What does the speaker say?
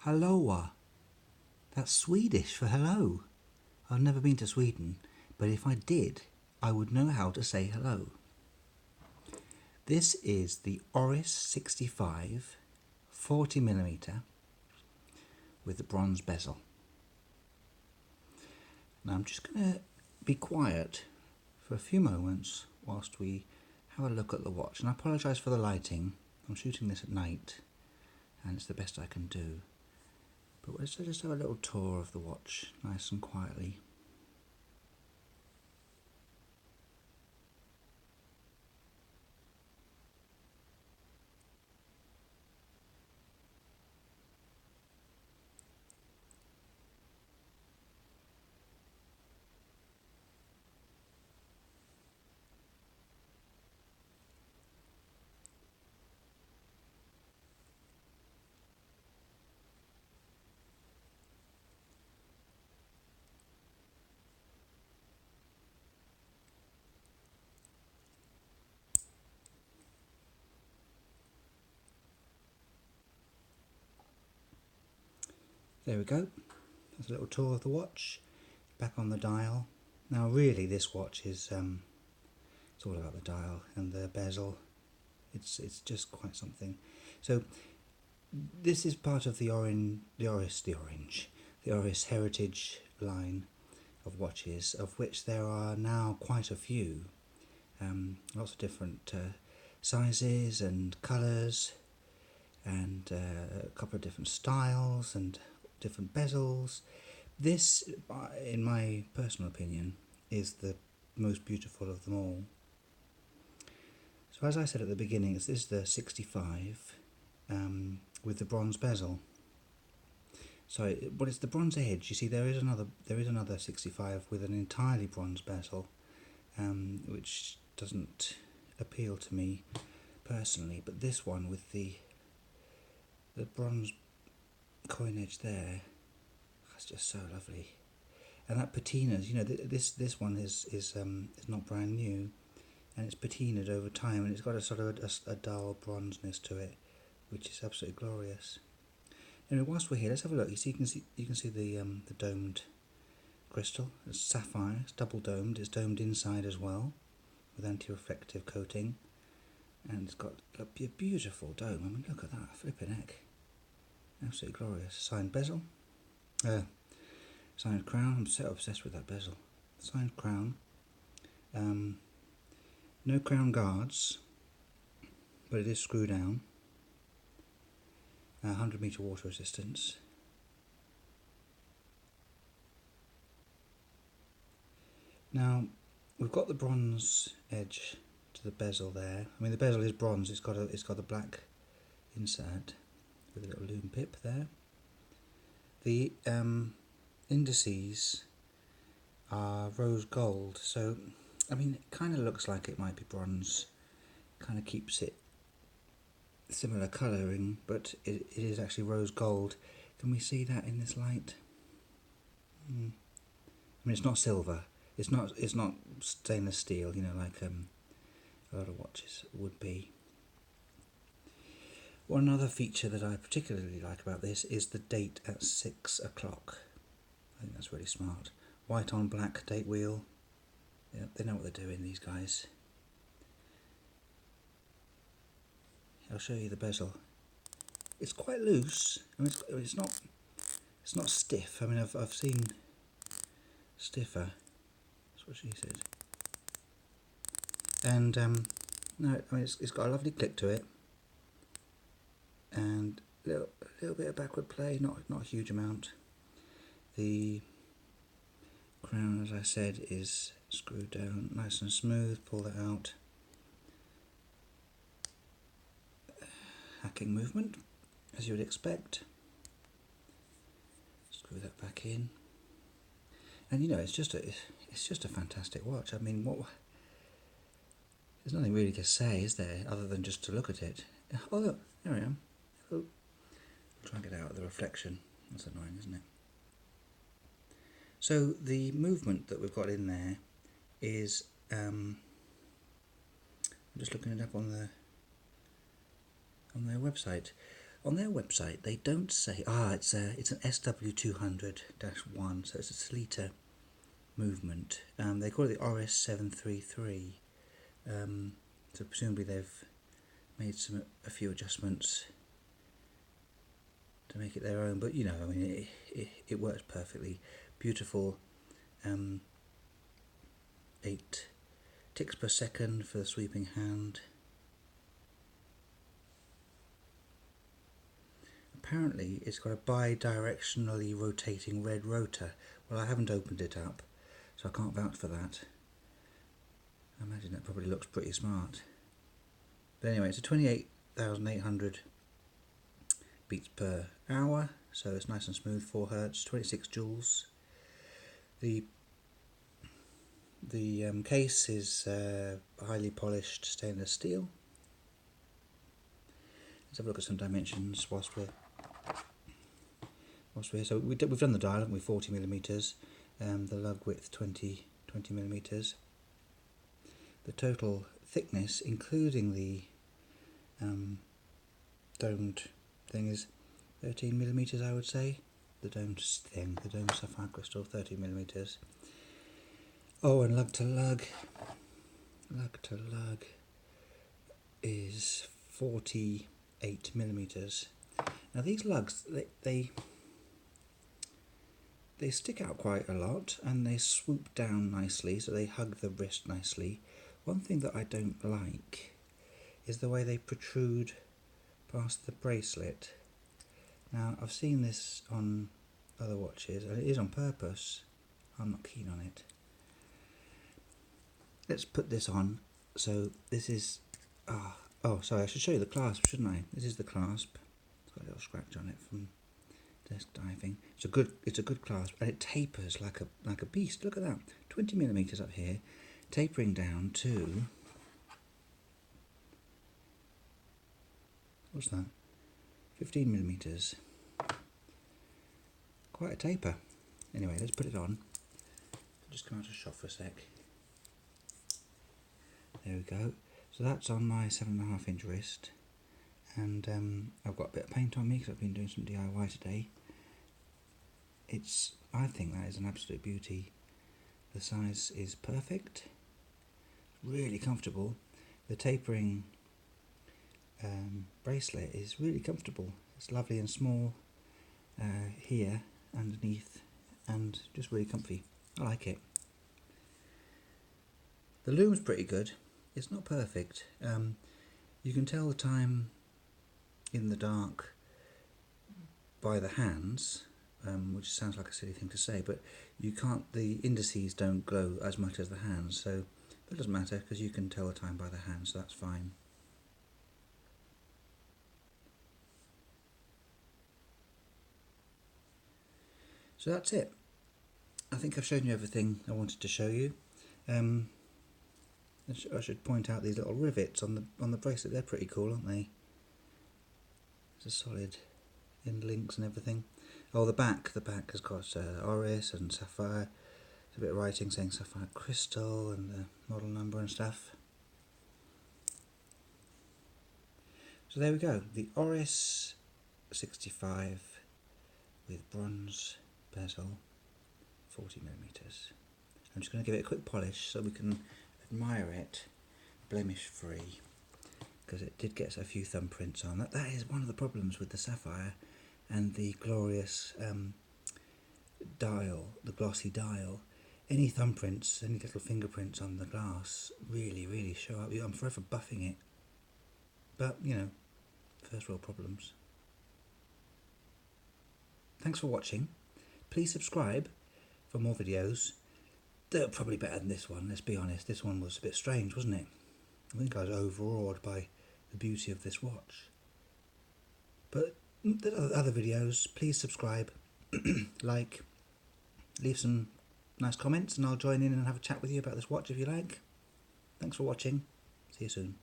Halloa. That's Swedish for hello. I've never been to Sweden, but if I did, I would know how to say hello. This is the Oris 65 40mm with the bronze bezel. Now I'm just going to be quiet for a few moments whilst we have a look at the watch. And I apologise for the lighting. I'm shooting this at night and it's the best I can do. But let's just have a little tour of the watch, nice and quietly. There we go. That's a little tour of the watch. Back on the dial. Now really this watch is it's all about the dial and the bezel. It's just quite something. So this is part of the Oris heritage line of watches, of which there are now quite a few. Lots of different sizes and colours, and a couple of different styles and different bezels. This, in my personal opinion, is the most beautiful of them all. So as I said at the beginning, this is the 65 with the bronze bezel. So, but it's the bronze edge. You see, there is another 65 with an entirely bronze bezel, which doesn't appeal to me personally. But this one with the bronze coin edge there, that's just so lovely. And that patina's, you know, this one is not brand new, and it's patinaed over time, and it's got a sort of a dull bronzeness to it, which is absolutely glorious. Anyway, whilst we're here, let's have a look. You can see the domed crystal. It's sapphire. It's double domed. It's domed inside as well, with anti-reflective coating, and it's got a beautiful dome. I mean, look at that, flipping heck, absolutely glorious. Signed bezel, signed crown. I'm so obsessed with that bezel. Signed crown. No crown guards, but it is screw down. 100 metre water resistance. Now we've got the bronze edge to the bezel there. I mean, the bezel is bronze. It's got a black insert with a little lume pip there. The indices are rose gold, so I mean, it kind of looks like it might be bronze. Kind of keeps it similar colouring, but it is actually rose gold. Can we see that in this light? I mean, it's not silver. It's not stainless steel, you know, like a lot of watches would be. One other feature that I particularly like about this is the date at 6 o'clock. I think that's really smart. White on black date wheel. Yeah, they know what they're doing, these guys. I'll show you the bezel. It's quite loose. I mean, it's not stiff. I mean, I've seen stiffer. That's what she said. And no, I mean, it's got a lovely click to it, and a little bit of backward play, not a huge amount. The crown, as I said, is screwed down nice and smooth. Pull that out. Hacking movement, as you would expect. Screw that back in, and you know, it's just a fantastic watch. I mean, there's nothing really to say, is there, other than just to look at it. Oh look, there I am. Oh, I'll try and get out of the reflection. That's annoying, isn't it? So the movement that we've got in there is I'm just looking it up on their website. On their website, they don't say. It's an SW200-1, so it's a Sleater movement. They call it the Oris 733. So presumably they've made a few adjustments to make it their own. But it works perfectly. Beautiful. 8 ticks per second for the sweeping hand. Apparently it's got a bi-directionally rotating red rotor. Well, I haven't opened it up, so I can't vouch for that. I imagine that probably looks pretty smart. But anyway, it's a 28,800 beats per hour, so it's nice and smooth, 4 Hz, 26 joules. The case is highly polished stainless steel. Let's have a look at some dimensions whilst we're here. So we've done the dial, haven't we? 40mm. The lug width 20mm. The total thickness, including the domed thing, is 13mm, I would say. The domed sapphire crystal, 13mm. Oh, and lug to lug is 48mm. Now these lugs, they stick out quite a lot, and they swoop down nicely, so they hug the wrist nicely. One thing that I don't like is the way they protrude past the bracelet. Now, I've seen this on other watches, and it is on purpose. I'm not keen on it. Let's put this on. So this is... oh, sorry, I should show you the clasp, shouldn't I? This is the clasp. It's got a little scratch on it from desk diving. It's a good clasp, and it tapers like a beast. Look at that, 20mm up here, tapering down to, what's that, 15mm. Quite a taper. Anyway, let's put it on. I'll just come out of shot for a sec. There we go. So that's on my 7.5-inch wrist, and I've got a bit of paint on me because I've been doing some DIY today. I think that is an absolute beauty. The size is perfect, really comfortable. The tapering bracelet is really comfortable. It's lovely and small here underneath, and just really comfy. I like it. The lume's pretty good. It's not perfect. You can tell the time in the dark by the hands, which sounds like a silly thing to say, but you can't. The indices don't glow as much as the hands, so that doesn't matter because you can tell the time by the hands, so that's fine. So that's it. I think I've shown you everything I wanted to show you. I should point out these little rivets on the bracelet. They're pretty cool, aren't they? It's a solid in links and everything. Oh, the back has got Oris and sapphire. There's a bit of writing saying sapphire crystal and the model number and stuff. So there we go, the Oris 65 with bronze bezel, 40mm. I'm just going to give it a quick polish so we can admire it blemish free, because it did get a few thumbprints on. That is one of the problems with the sapphire and the glorious dial, the glossy dial. Any thumbprints, any little fingerprints on the glass really show up. I'm forever buffing it, but first world problems. Thanks for watching. Please subscribe for more videos. They're probably better than this one, let's be honest. This one was a bit strange, wasn't it? I think I was overawed by the beauty of this watch. But the other videos, please subscribe, like, leave some nice comments, and I'll join in and have a chat with you about this watch if you like. Thanks for watching. See you soon.